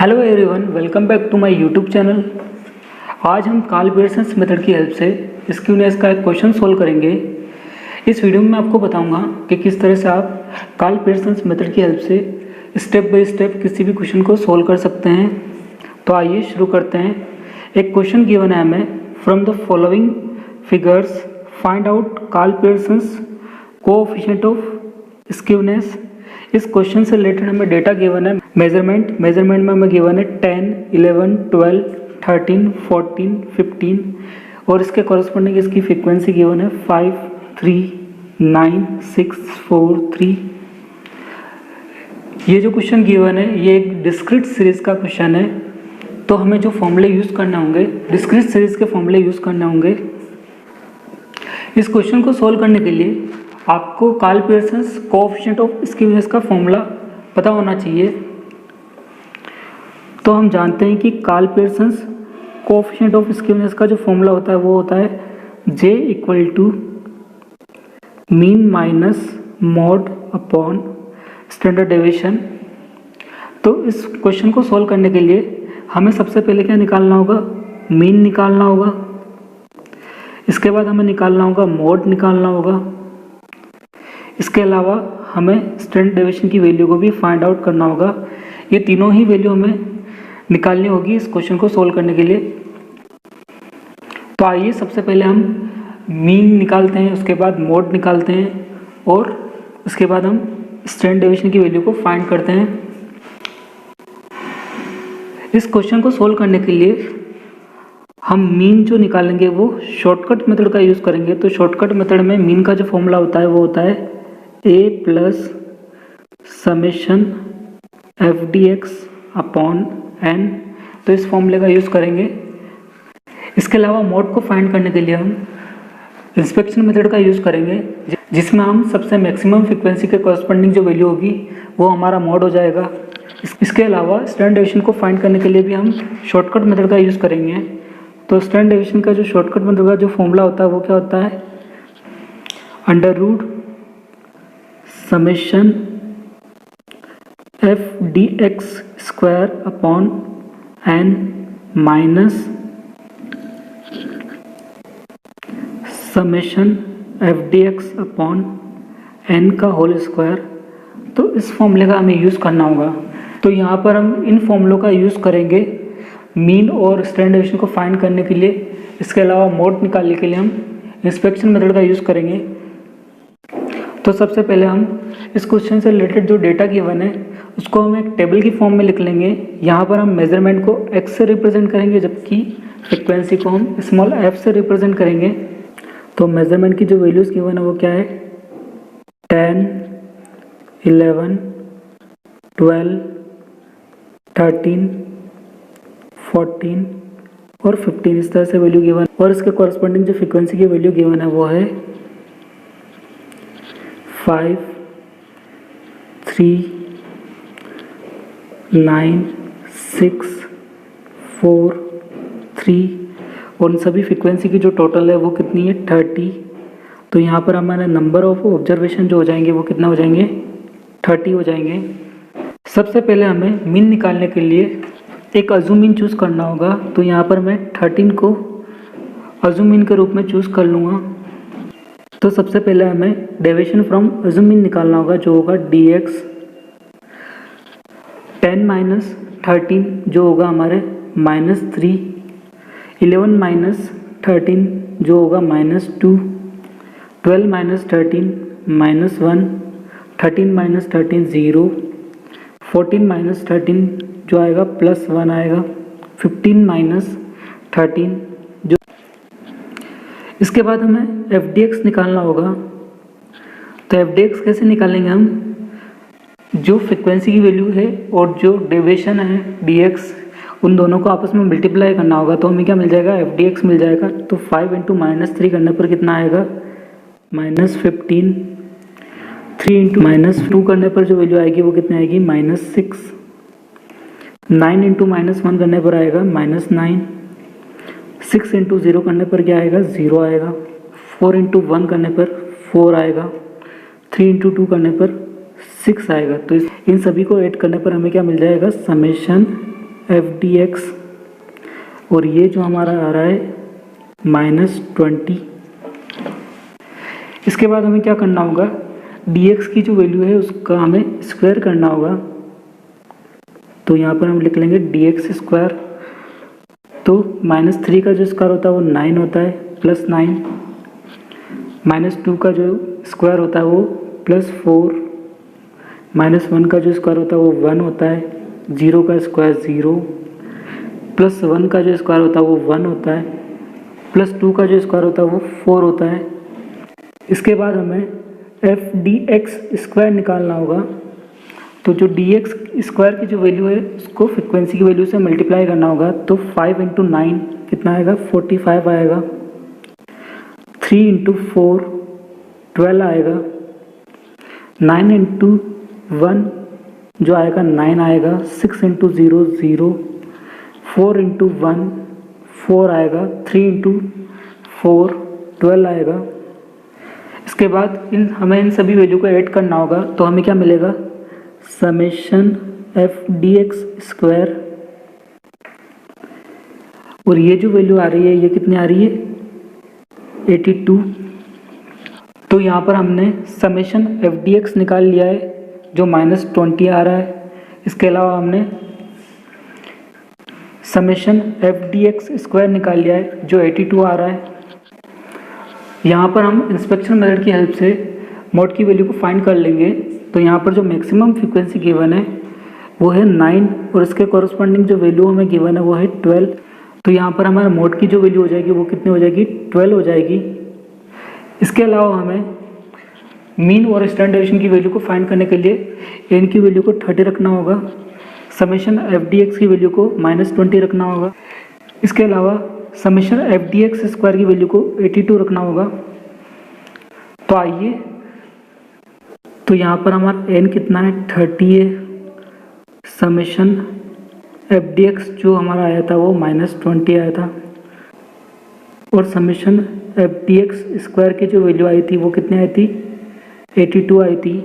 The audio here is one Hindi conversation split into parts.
Hello everyone, welcome back to my YouTube channel. आज हम कार्ल पियर्सन्स मेथड की हेल्प से स्क्यूनेस का एक क्वेश्चन सोल्व करेंगे। इस वीडियो में मैं आपको बताऊंगा कि किस तरह से आप कार्ल पियर्सन्स मेथड की हेल्प से स्टेप बाय स्टेप किसी भी क्वेश्चन को सोल्व कर सकते हैं। तो आइए शुरू करते हैं। एक क्वेश्चन गिवन है हमें, from the following figures find out Karl Pearson's coefficient of skewness. इस क्वेश्चन से रिलेटेड हमें डेटा गिवन है, मेजरमेंट में हमें गिवन है 10, 11, 12, 13, 14, 15 और इसके कॉरस्पॉन्डिंग इसकी फ्रीक्वेंसी गिवन है 5, 3, 9, 6, 4, 3। ये जो क्वेश्चन गिवन है ये एक डिस्क्रीट सीरीज का क्वेश्चन है, तो हमें जो फॉर्मूले यूज़ करने होंगे डिस्क्रीट सीरीज के फॉर्मूले यूज़ करने होंगे। इस क्वेश्चन को सोल्व करने के लिए आपको Karl Pearson's coefficient of skewness का फॉर्मूला पता होना चाहिए। तो हम जानते हैं कि Karl Pearson's coefficient of skewness का जो फॉर्मूला होता है वो होता है J equal to mean minus mode upon standard deviation. तो इस क्वेश्चन को सोल्व करने के लिए हमें सबसे पहले क्या निकालना होगा, मीन निकालना होगा। इसके बाद हमें निकालना होगा मॉड निकालना होगा। इसके अलावा हमें स्टैंडर्ड डेविएशन की वैल्यू को भी फाइंड आउट करना होगा। ये तीनों ही वैल्यू हमें निकालनी होगी इस क्वेश्चन को सोल्व करने के लिए। तो आइए सबसे पहले हम मीन निकालते हैं, उसके बाद मोड निकालते हैं और उसके बाद हम स्टैंडर्ड डेविएशन की वैल्यू को फाइंड करते हैं। इस क्वेश्चन को सोल्व करने के लिए हम मीन जो निकालेंगे वो शॉर्टकट मेथड का यूज़ करेंगे। तो शॉर्टकट मेथड में मीन का जो फॉर्मूला होता है वो होता है a plus summation F D X upon N. तो इस फॉर्मूले का यूज़ करेंगे। इसके अलावा मोड को फाइंड करने के लिए हम इंस्पेक्शन मेथड का यूज़ करेंगे, जिसमें हम सबसे मैक्सिमम फ्रीक्वेंसी के कॉरस्पॉन्डिंग जो वैल्यू होगी वो हमारा मोड हो जाएगा। इसके अलावा स्टैंडर्ड डेविएशन को फाइंड करने के लिए भी हम शॉर्टकट मेथड का यूज़ करेंगे। तो स्टैंडर्ड डेविएशन का जो शॉर्टकट मेथड का जो फॉर्मूला होता है वो क्या होता है, under root summation F D X square upon N minus summation F D X upon N का होल स्क्वायर। तो इस फॉर्मूले का हमें यूज़ करना होगा। तो यहाँ पर हम इन फॉर्मूलों का यूज़ करेंगे मीन और स्टैंडर्ड डेविएशन को फाइंड करने के लिए। इसके अलावा मोड निकालने के लिए हम इंस्पेक्शन मेथड का यूज़ करेंगे। तो सबसे पहले हम इस क्वेश्चन से रिलेटेड जो डेटा गिवन है उसको हम एक टेबल की फॉर्म में लिख लेंगे। यहाँ पर हम मेजरमेंट को x से रिप्रेजेंट करेंगे, जबकि फ्रिक्वेंसी को हम स्मॉल f से रिप्रेजेंट करेंगे। तो मेजरमेंट की जो वैल्यूज़ गिवन है वो क्या है, 10, 11, 12, 13, 14 और 15 इस तरह से वैल्यू गिवन। और इसके कॉरस्पॉन्डिंग जो फ्रीक्वेंसी की वैल्यू गिवन है वो है 5, 3, 9, 6, 4, 3 और इन सभी फ्रीक्वेंसी की जो टोटल है वो कितनी है, 30। तो यहाँ पर हमारे नंबर ऑफ ऑब्जर्वेशन जो हो जाएंगे वो कितना हो जाएंगे, 30 हो जाएंगे। सबसे पहले हमें मीन निकालने के लिए एक अज़ूम मीन चूज़ करना होगा। तो यहाँ पर मैं 13 को अज़ूम मीन के रूप में चूज़ कर लूँगा। तो सबसे पहले हमें डेविएशन फ्रॉम अज़ूम मीन निकालना होगा, जो होगा dx। 10 माइनस 13 जो होगा हमारे -3, 11 माइनस 13 जो होगा -2, 12 माइनस 13 -1, 13 माइनस 13 0, 14 माइनस 13 जो आएगा +1 आएगा, 15 माइनस 13 जो। इसके बाद हमें एफ डी एक्स निकालना होगा। तो एफ डी एक्स कैसे निकालेंगे हम, जो फ्रिक्वेंसी की वैल्यू है और जो डेविएशन है डी एक्स, उन दोनों को आपस में मल्टीप्लाई करना होगा। तो हमें क्या मिल जाएगा, एफ डी एक्स मिल जाएगा। तो 5 इंटू -3 करने पर कितना आएगा, -15। 3 इंटू -2 करने पर जो वैल्यू आएगी वो कितनी आएगी, -6। 9 इंटू -1 करने पर आएगा -9। 6 इंटू 0 करने पर क्या आएगा, 0 आएगा। 4 इंटू 1 करने पर 4 आएगा। 3 इंटू 2 करने पर 6 आएगा। तो इन सभी को ऐड करने पर हमें क्या मिल जाएगा, समेशन FDX, और ये जो हमारा आ रहा है -20। इसके बाद हमें क्या करना होगा, dx की जो वैल्यू है उसका हमें स्क्वायर करना होगा। तो यहाँ पर हम लिख लेंगे dx स्क्वायर। तो -3 का जो स्क्वायर होता है वो 9 होता है, +9, -2 का जो स्क्वायर होता है वो +4, -1 का जो स्क्वायर होता है वो 1 होता है, 0 का स्क्वायर 0, +1 का जो स्क्वायर होता है वो 1 होता है, +2 का जो स्क्वायर होता है वो 4 होता है। इसके बाद हमें FDX स्क्वायर निकालना होगा। तो जो dx स्क्वायर की जो वैल्यू है उसको फ्रिक्वेंसी की वैल्यू से मल्टीप्लाई करना होगा। तो 5 × 9 कितना आएगा, 45 आएगा। 3 × 4 12 आएगा। 9 × 1 जो आएगा 9 आएगा। 6 × 0 0, 4 × 1 4 आएगा। 3 × 4 12 आएगा। इसके बाद हमें इन सभी वैल्यू को ऐड करना होगा। तो हमें क्या मिलेगा, समेशन FDX स्क्वायर, और ये जो वैल्यू आ रही है ये कितनी आ रही है, 82। तो यहाँ पर हमने समेशन FDX निकाल लिया है जो -20 आ रहा है। इसके अलावा हमने समेशन FDX स्क्वायर निकाल लिया है जो 82 आ रहा है। यहाँ पर हम इंस्पेक्शन मेथड की हेल्प से मोड की वैल्यू को फाइंड कर लेंगे। तो यहाँ पर जो मैक्सिमम फ्रीक्वेंसी गिवन है वो है 9, और इसके कॉरस्पॉन्डिंग जो वैल्यू हमें गिवन है वो है 12। तो यहाँ पर हमारा मोड की जो वैल्यू हो जाएगी वो कितनी हो जाएगी, 12 हो जाएगी। इसके अलावा हमें मीन और स्टैंडर्ड डेविएशन की वैल्यू को फाइंड करने के लिए n की वैल्यू को 30 रखना होगा, समेशन FDX की वैल्यू को -20 रखना होगा। इसके अलावा समेशन FDX स्क्वायर की वैल्यू को 82 रखना होगा। तो आइए, तो यहाँ पर हमारा n कितना है, 30 है। समेशन FDX जो हमारा आया था वो -20 आया था, और समेशन FDX स्क्वायर की जो वैल्यू आई थी वो कितनी आई थी, 82 आई थी।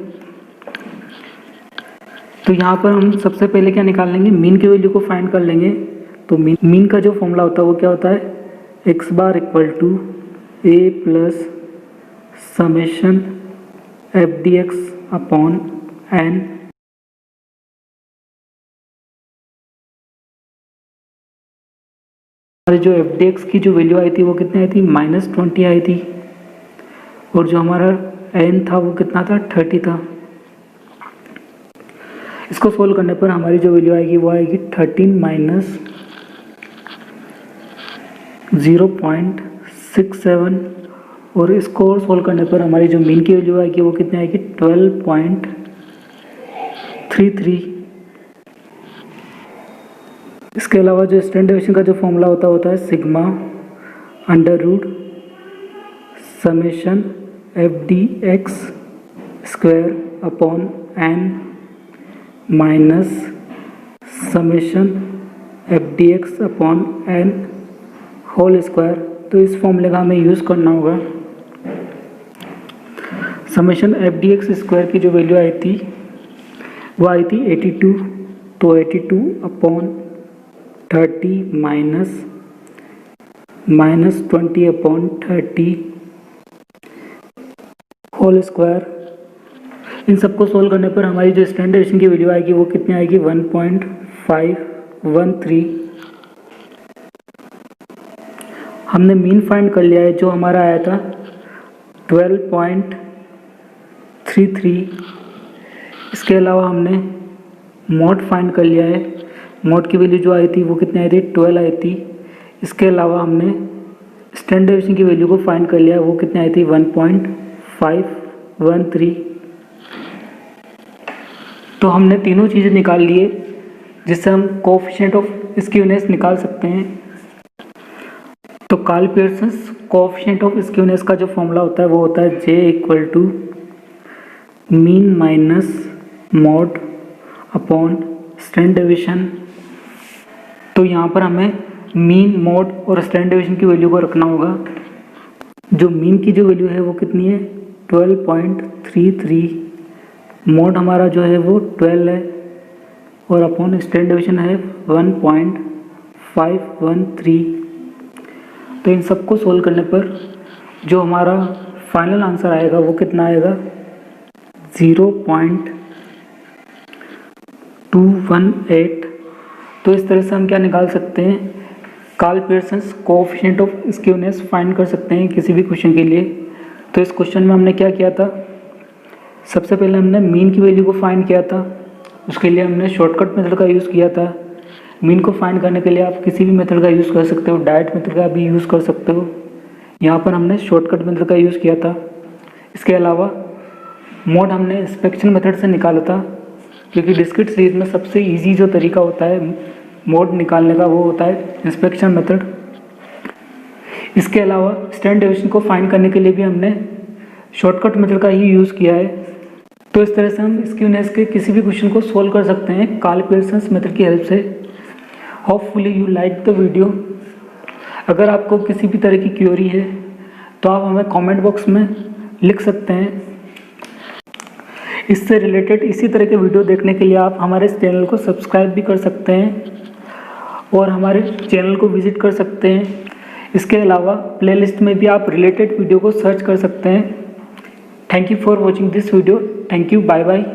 तो यहाँ पर हम सबसे पहले क्या निकाल लेंगे, मीन की वैल्यू को फाइंड कर लेंगे। तो मीन का जो फॉर्मूला होता है वो क्या होता है, x bar equal to a plus summation FDX upon n। हमारी जो FDX की जो वैल्यू आई थी वो कितनी आई थी, -20 आई थी, और जो हमारा n था वो कितना था, 30 था। इसको सोल्व करने पर हमारी जो वैल्यू आएगी वो आएगी 13 माइनस 0.67, और इसको सोल्व करने पर हमारी जो मीन की वैल्यू आएगी वो कितनी आएगी, 12.33। इसके अलावा जो स्टैंडर्ड डेविएशन का जो फॉर्मूला होता है sigma under root summation FDX square upon n minus summation FDX upon n whole square. तो इस फॉर्मूले का हमें यूज़ करना होगा। समेशन FDX स्क्वायर की जो वैल्यू आई थी वो आई थी 82। तो 82 upon 30 minus 20 upon 30 whole square. इन सबको सोल्व करने पर हमारी जो स्टैंडर्ड डेविएशन की वैल्यू आएगी वो कितनी आएगी, 1.513। हमने मीन फाइंड कर लिया है जो हमारा आया था 12.33। इसके अलावा हमने मोड फाइंड कर लिया है। मोड की वैल्यू जो आई थी वो कितनी आई थी, 12 आई थी। इसके अलावा हमने स्टैंडर्ड डेविएशन की वैल्यू को फाइंड कर लिया है, वो कितनी आई थी, 1.513। तो हमने तीनों चीज़ें निकाल लिए जिससे हम कोएफिशिएंट ऑफ स्क्यूनेस निकाल सकते हैं। तो Karl Pearson's coefficient of skewness का जो फॉर्मूला होता है वो होता है J equal to mean minus mode upon standard deviation. तो यहाँ पर हमें मीन, मॉड और स्टैंडर्ड डेविएशन की वैल्यू को रखना होगा। जो मीन की जो वैल्यू है वो कितनी है, 12.33। मॉड हमारा जो है वो 12 है, और अपॉन स्टैंडर्ड डेविएशन है 1.513। तो इन सबको सोल्व करने पर जो हमारा फाइनल आंसर आएगा वो कितना आएगा 0.218। तो इस तरह से हम क्या निकाल सकते हैं, Karl Pearson's coefficient of skewness find कर सकते हैं किसी भी क्वेश्चन के लिए। तो इस क्वेश्चन में हमने क्या किया था, सबसे पहले हमने मीन की वैल्यू को फाइंड किया था। उसके लिए हमने शॉर्टकट मेथड का यूज़ किया था। मीन को फाइंड करने के लिए आप किसी भी मेथड का यूज़ कर सकते हो, डायरेक्ट मेथड का भी यूज़ कर सकते हो। यहाँ पर हमने शॉर्टकट मेथड का यूज़ किया था। इसके अलावा मोड हमने इंस्पेक्शन मेथड से निकाला था, क्योंकि डिस्क्रीट सीरीज में सबसे इजी जो तरीका होता है मोड निकालने का वो होता है इंस्पेक्शन मेथड। इसके अलावा स्टैंडर्ड डेविएशन को फाइंड करने के लिए भी हमने शॉर्टकट मेथड का ही यूज़ किया है। तो इस तरह से हम स्क्यूनेस के किसी भी क्वेश्चन को सोल्व कर सकते हैं कार्ल पियर्सन्स मेथड की हेल्प से। Hopefully you like the video. अगर आपको किसी भी तरह की क्वेरी है तो आप हमें कमेंट बॉक्स में लिख सकते हैं। इससे रिलेटेड इसी तरह के वीडियो देखने के लिए आप हमारे इस चैनल को सब्सक्राइब भी कर सकते हैं और हमारे चैनल को विजिट कर सकते हैं। इसके अलावा प्लेलिस्ट में भी आप रिलेटेड वीडियो को सर्च कर सकते हैं। Thank you for watching this video. Thank you, bye bye.